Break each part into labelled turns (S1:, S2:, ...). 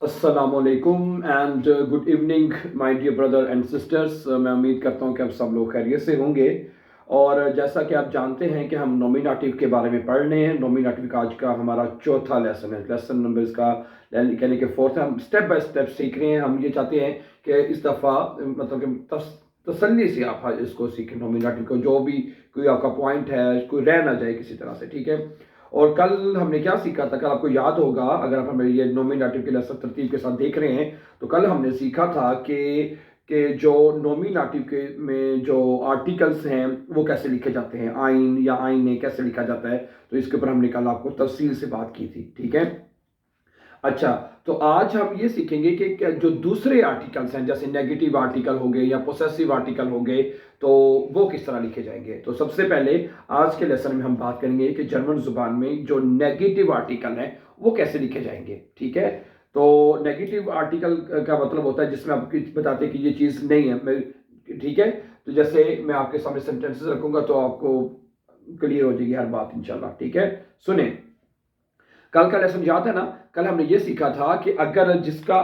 S1: अस्सलामुअलैकुम and good evening my dear brother and sisters. मैं उम्मीद करता हूँ कि आप सब लोग खैरियत से होंगे। और जैसा कि आप जानते हैं कि हम नॉमिनेटिव के बारे में पढ़ रहे हैं। नॉमिनेटिव का आज का हमारा चौथा लेसन है, लेसन नंबर इसका यानी कि फोर्थ है। हम स्टेप बाय स्टेप सीख रहे हैं। हम ये चाहते हैं कि इस दफ़ा मतलब कि तसल्ली से आप इसको सीखें। नॉमिनेटिव को जो भी कोई आपका पॉइंट है कोई रह ना जाए किसी तरह से, ठीक है। और कल हमने क्या सीखा था, कल आपको याद होगा अगर आप हमें ये नॉमिनेटिव के लेसन तरतीब के साथ देख रहे हैं तो कल हमने सीखा था कि जो नॉमिनेटिव के में जो आर्टिकल्स हैं वो कैसे लिखे जाते हैं, आइन या आइने कैसे लिखा जाता है। तो इसके ऊपर हमने कल आपको तफसील से बात की थी, ठीक है। अच्छा, तो आज हम ये सीखेंगे कि जो दूसरे आर्टिकल्स हैं जैसे नेगेटिव आर्टिकल हो गए या पोसेसिव आर्टिकल हो गए तो वो किस तरह लिखे जाएंगे। तो सबसे पहले आज के लेसन में हम बात करेंगे कि जर्मन जुबान में जो नेगेटिव आर्टिकल है वो कैसे लिखे जाएंगे, ठीक है। तो नेगेटिव आर्टिकल का मतलब होता है जिसमें आप बताते हैं कि ये चीज़ नहीं है, ठीक है। तो जैसे मैं आपके सामने सेंटेंसेस रखूंगा तो आपको क्लियर हो जाएगी हर बात इंशाल्लाह, ठीक है। सुने, कल का लेसन याद है ना। कल हमने ये सीखा था कि अगर जिसका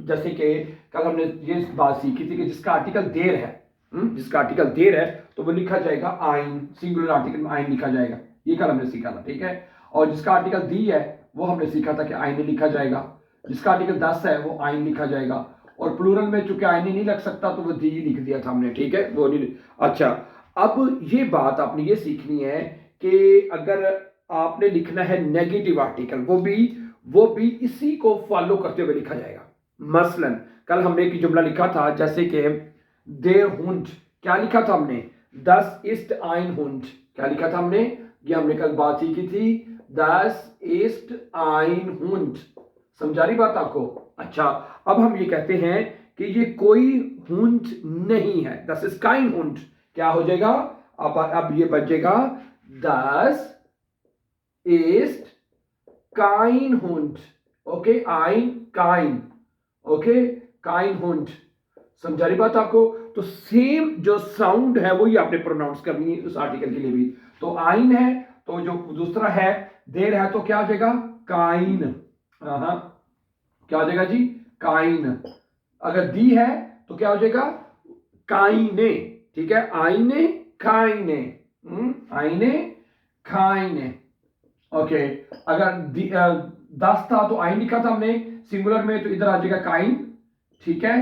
S1: जैसे कि कल हमने ये बात सीखी थी कि जिसका आर्टिकल देर है, जिसका आर्टिकल देर है तो वो लिखा जाएगा आइन, सिंगुलर आर्टिकल में आइन लिखा जाएगा। ये कल हमने सीखा था, ठीक है। और जिसका आर्टिकल दी है वो हमने सीखा था कि आइन लिखा जाएगा। जिसका आर्टिकल 10 है वो आइन लिखा जाएगा। और प्लूरल में चूंकि आइन नहीं लग सकता तो वो दी लिख दिया था हमने, ठीक है। वो नहीं। अच्छा, अब ये बात आपने ये सीखनी है कि अगर आपने लिखना है नेगेटिव आर्टिकल वो भी इसी को फॉलो करते हुए लिखा जाएगा। मसलन कल हमने एक जुमला लिखा था जैसे कि देर हुंड, क्या लिखा था हमने, दस इस्ट आइन हुंड। क्या लिखा था हमने, ये हमने कल बात ही की थी, दस इस्ट आइन हुंड। समझा रही बात आपको। अच्छा, अब हम ये कहते हैं कि ये कोई हुंड नहीं है, दस इज काइन हुंड। क्या हो जाएगा, अब ये बचेगा दस ist kein Hund. Okay, ein kein, okay, kein Hund। समझा रही बात आपको। तो सेम जो साउंड है वही आपने प्रोनाउंस करनी है उस आर्टिकल के लिए भी। तो आइन है तो जो दूसरा है देर है तो क्या हो जाएगा, काइन। हाँ, क्या हो जाएगा जी, काइन। अगर दी है तो क्या हो जाएगा, काइने, ठीक है। आइने खाइने, आइने खाइने, ओके। अगर 10 था तो आइन लिखा था हमने सिंगुलर में तो इधर आ जाएगा काइन, ठीक है।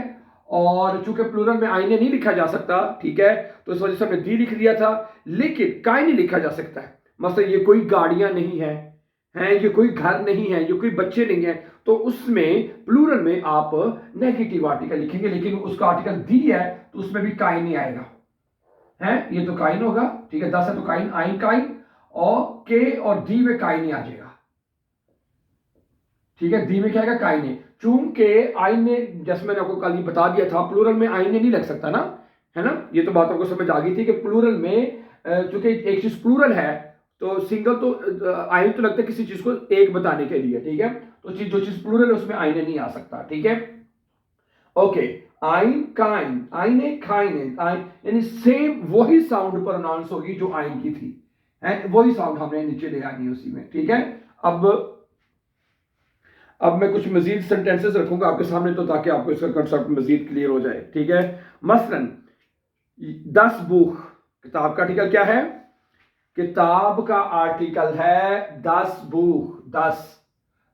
S1: और चूंकि प्लूरल में आइने नहीं लिखा जा सकता, ठीक है, तो इस वजह से हमने दी लिख दिया था। लेकिन काइन लिखा जा सकता है। मतलब ये कोई गाड़ियां नहीं है, ये कोई घर नहीं है, ये कोई बच्चे नहीं है, तो उसमें प्लूरल में आप नेगेटिव आर्टिकल लिखेंगे। लेकिन उसका आर्टिकल दी है तो उसमें भी काइन नहीं आएगा, है ये तो काइन होगा, ठीक है। 10 है तो काइन, आइन काइन, और के और दी में काइन ही आ जाएगा, ठीक है। दी में क्या आएगा, काइने। चूंकि आइने जैसे मैंने आपको कल ही बता दिया था प्लूरल में आइने नहीं लग सकता ना, है ना। ये तो बात आपको समझ आ गई थी कि प्लूरल में चूंकि एक चीज प्लूरल है तो सिंगल तो आइन तो लगता है किसी चीज को एक बताने के लिए, ठीक है। तो जो चीज प्लूरल है उसमें आइने नहीं आ सकता, ठीक है। ओके, आइन काइन, आइने खाइने, आइन यानी सेम वही साउंड प्रोनाउंस होगी जो आइन की थी, है वही साउंड हमने नीचे ले आनी है उसी में, ठीक है। अब मैं कुछ मजीद सेंटेंसेस रखूंगा आपके सामने तो ताकि आपको इसका कंसेप्ट मजीद क्लियर हो जाए, ठीक है। मसलन 10 बुख, किताब का आर्टिकल क्या है, किताब का आर्टिकल है 10 बुख।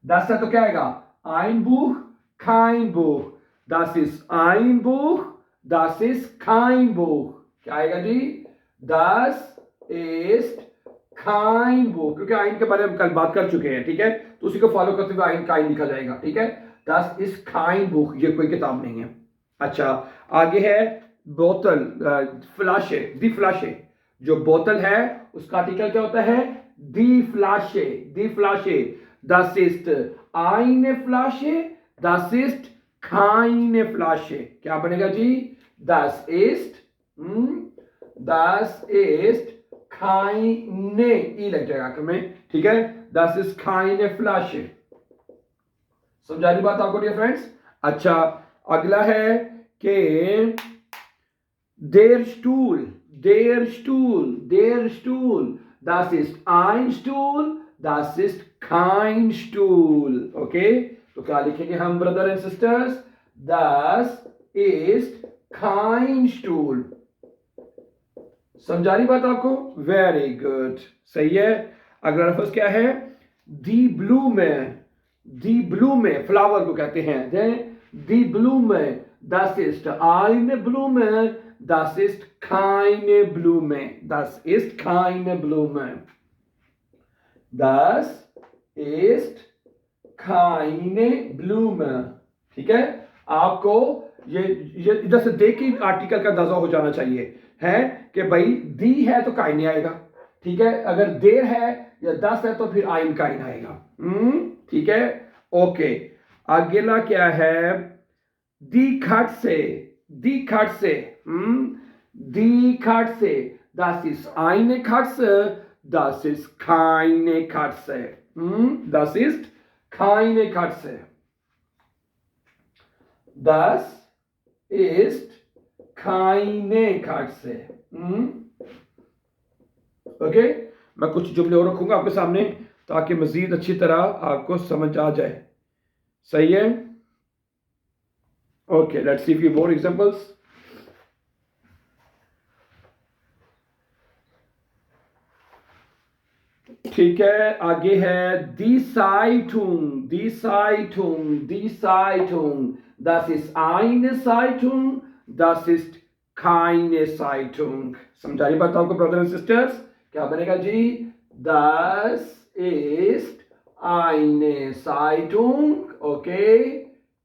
S1: 10 है तो क्या आएगा, आइन बुख खाइन बुख। Das ist ein Buch, das ist kein Buch। क्या आएगा जी, das ist kein Buch, क्योंकि आइन के बारे में कल बात कर चुके हैं, ठीक है। तो उसी को फॉलो करते हुए आइन काइन लिखा जाएगा, ठीक है। Das ist kein Buch, ये कोई किताब नहीं है। अच्छा, आगे है बोतल, फ्लाशे, दी फ्लाशे। जो बोतल है उसका आर्टिकल क्या होता है, दी फ्लाशे, दी फ्लाशे। Das ist eine Flasche, das ist keine Flasche। क्या बनेगा जी, das ist, das ist keine, ई लग जाएगा आखिर में, ठीक है। das ist keine Flasche। समझा रही बात आपको डियर फ्रेंड्स। अच्छा, अगला है कि der Stuhl, der Stuhl, der Stuhl, das ist ein Stuhl, das ist kein Stuhl, okay. तो तो क्या लिखेंगे हम brother and sisters? Das ist kein Stuhl. समझा रही बात आपको? वेरी गुड, सही है। अगला लफ्ज क्या है? दी ब्लूमे फ्लावर को कहते हैं। दी ब्लूमे, das ist eine Blume, das ist keine Blume, das ist keine Blume, das ist keine Blume। ठीक है, आपको ये इधर से देख के आर्टिकल का अंदाजा हो जाना चाहिए है कि भाई दी है तो काइन नहीं आएगा। ठीक है, अगर देर है या 10 है तो फिर आइन काइन आएगा। ठीक है, ओके। अगला क्या है? दी खट से दी Katze, das ist eine Katze, das ist keine Katze, das ist keine Katze, das ist keine Katze। Okay, मैं कुछ जुमले और रखूंगा आपके सामने ताकि मजीद अच्छी तरह आपको समझ आ जाए। सही है, okay, let's see few more examples. ठीक है, आगे है die Zeitung, das ist eine Zeitung, das ist keine Zeitung। समझा रही बात आपको ब्रदर एंड सिस्टर्स? क्या बनेगा जी? Das ist eine Zeitung। Okay,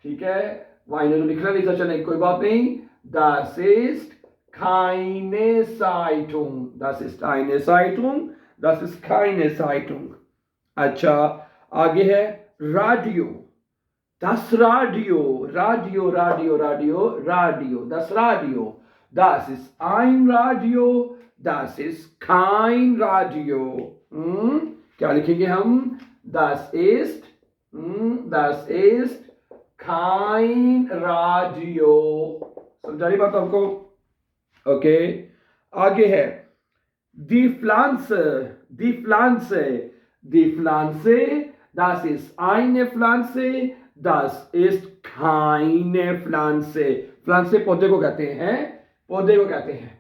S1: ठीक है, वाइन तो लिखना नहीं था, चले कोई बात नहीं। Das ist keine Zeitung, das ist eine Zeitung, das ist keine Zeitung। अच्छा, आगे है Radio, das Radio, das Radio, das ist ein Radio, das ist kein Radio। क्या लिखेंगे हम? Das ist kein Radio। समझा रही बात आपको? ओके, आगे है die Pflanze, das ist eine Pflanze, das ist keine Pflanze। Pflanze पौधे को कहते हैं,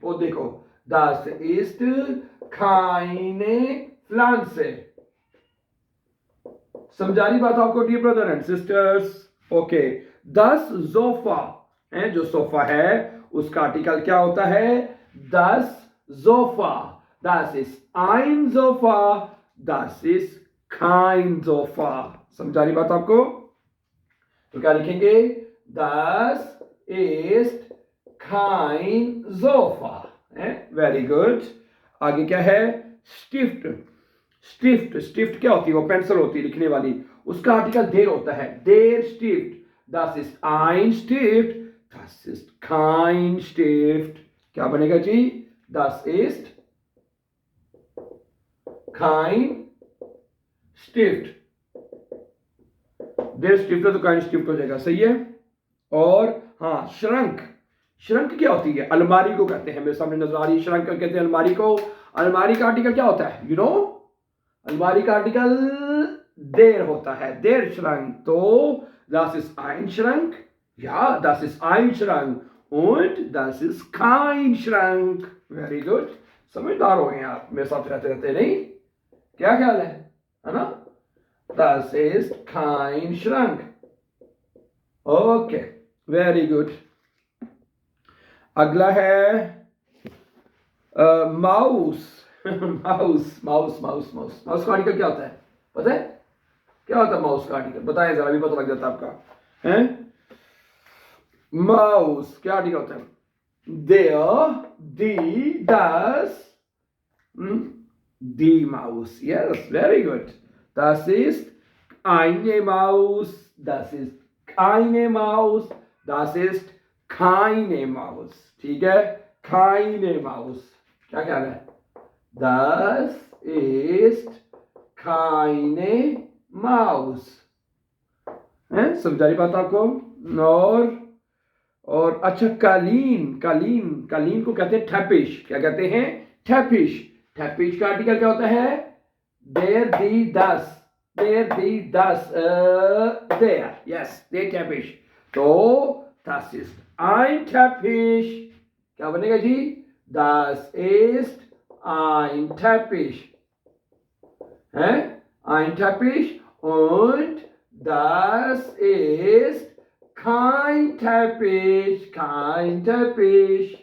S1: पौधे को। Das ist keine Pflanze। समझा रही बात आपको dear brother and sisters? Okay, das Sofa है, जो सोफा है उसका आर्टिकल क्या होता है? das Sofa, das ist ein Sofa, das ist kein Sofa। समझा रही बात आपको? तो क्या लिखेंगे? Das ist kein Sofa। Very good. आगे क्या है? स्टिफ्ट क्या होती है? वो पेंसिल होती है लिखने वाली, उसका आर्टिकल देर होता है। देर स्टिफ्ट, das ist ein Stift, das ist kein Stift। क्या बनेगा जी? Das ist kein Stift। देर स्टिफ्ट है तो काइन स्टिफ्ट हो जाएगा। सही है। और हाँ, श्रंक क्या होती है? अलमारी को कहते हैं। मेरे सामने नजर आ रही श्रंक कहते हैं अलमारी को। अलमारी का आर्टिकल क्या होता है? अलमारी का आर्टिकल देर होता है, देर श्रंक। तो das ist ein Schrank, ja, das ist ein Schrank und das ist kein Schrank। Very good, समझदार हो गए आप, मेरे साथ रहते नहीं? क्या ख्याल है ना? Das ist kein Schrank। Okay, very good. अगला है माउस। माउस का आर्टिकल क्या होता है? पता है क्या होता है माउस का आर्टिकल? बताएं जरा, भी पता लग जाता है आपका। हैं? माउस क्या आर्टिकल होता है? Der, die, das, die Maus। Yes, very good। Das ist eine Maus, das ist keine Maus, das ist keine Maus। ठीक है, keine Maus। क्या ख्याल है? Das ist keine Maus। समझा रही बात आपको? और अच्छा, कालीन को कहते हैं ठैपिश। क्या कहते हैं? ठैपिश का आर्टिकल क्या होता है? देर, दी, दस। die, das, der. Yes, der Teppich. तो das ist ein Teppich. क्या बनेगा जी? Das ist ein Teppich. है? Ein Teppich und das ist kein Teppich. Kein Teppich.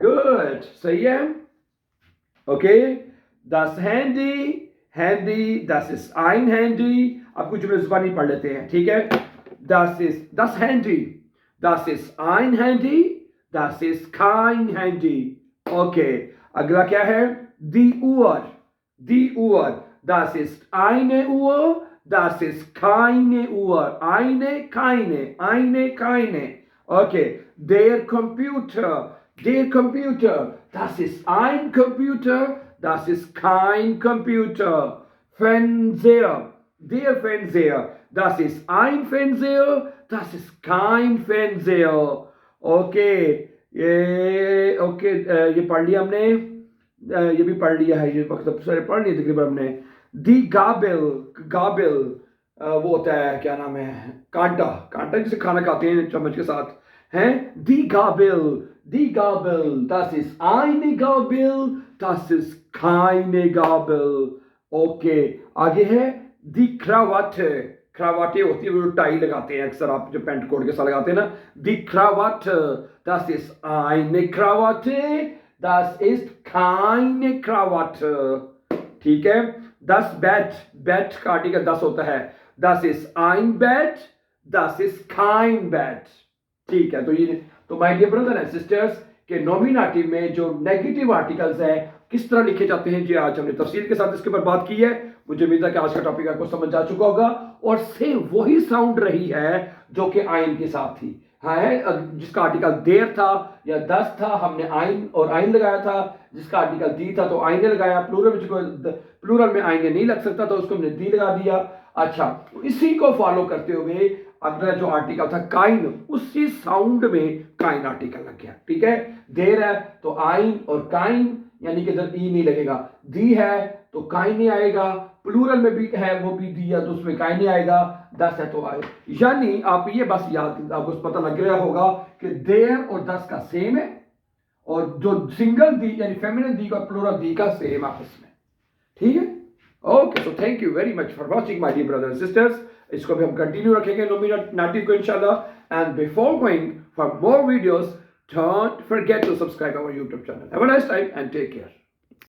S1: Good. सही है? Okay. Das Handy. Handy, das ist ein Handy. अब कुछ जुमले ज़ुबानी पढ़ लेते हैं, ठीक है? Das ist das Handy. Das ist ein Handy. Das ist kein Handy. Okay. अगला क्या है? Die Uhr. Die Uhr. Das ist eine Uhr. Das ist keine Uhr. Eine, keine. Okay. Der Computer. Der Computer. Das ist ein Computer. Das ist kein Computer. Fernseher. Der Fernseher. Das ist ein Fernseher. Das ist kein Fernseher. Okay. ये पढ़ लिया हमने. ये भी पढ़ लिया है. ये वक्त सारे पढ़ लिए तकरीबन हमने. दी गाबिल. वो होता है, क्या नाम है? कांटा जिसे खाना खाते हैं चम्मच के साथ. हैं? दी Gabel. Das ist eine Gabel. Das ist keine Gabel. Okay. आगे है दी Krawatte. Krawatte होती है, वो टाई लगाते हैं अक्सर, आप जो पैंट कोट के साथ लगाते हैं ना. दी Krawatte. Das ist eine Krawatte. Das ist keine Krawatte. ठीक है. Das Bett का आर्टिकल 10 होता है. Das ist ein Bett. Das ist kein Bett. ठीक है. तो my dear brother and sisters के नॉमिनेटिव में जो नेगेटिव आर्टिकल्स हैं किस तरह लिखे जाते हैं जी, आज हमने तफसील के साथ इसके ऊपर बात की है. मुझे उम्मीद है कि आज का टॉपिक आपको समझ आ चुका होगा और सेम वही साउंड रही है जो कि आइन के साथ थी. है जिसका आर्टिकल देर था या 10 था, हमने आइन और आइन लगाया था. जिसका आर्टिकल दी था तो आइने लगाया. प्लूरल में आइने नहीं लग सकता तो उसको हमने दी लगा दिया. अच्छा, इसी को फॉलो करते हुए अगला जो आर्टिकल था काइन, उसी साउंड में काइन आर्टिकल लग गया. ठीक है. देर है तो आइन और काइन, यानी कि इधर ई नहीं लगेगा. दी है तो काइन नहीं आएगा. प्लूरल में भी है वो भी दी है तो उसमें काइन नहीं आएगा. 10 है तो आए. यानी आप ये बस याद, आपको पता लग रहा होगा कि देर और 10 का सेम है और जो सिंगल दी यानी फेमिनिन दी का प्लूरल दी का सेम आपस में. ठीक है. Okay, so thank you very much for watching my dear brothers and sisters. इसको भी हम कंटिन्यू रखेंगे नॉमिनेटिव को इंशाल्लाह. And before going for more videos, don't forget to subscribe our YouTube channel. Have a nice time and take care.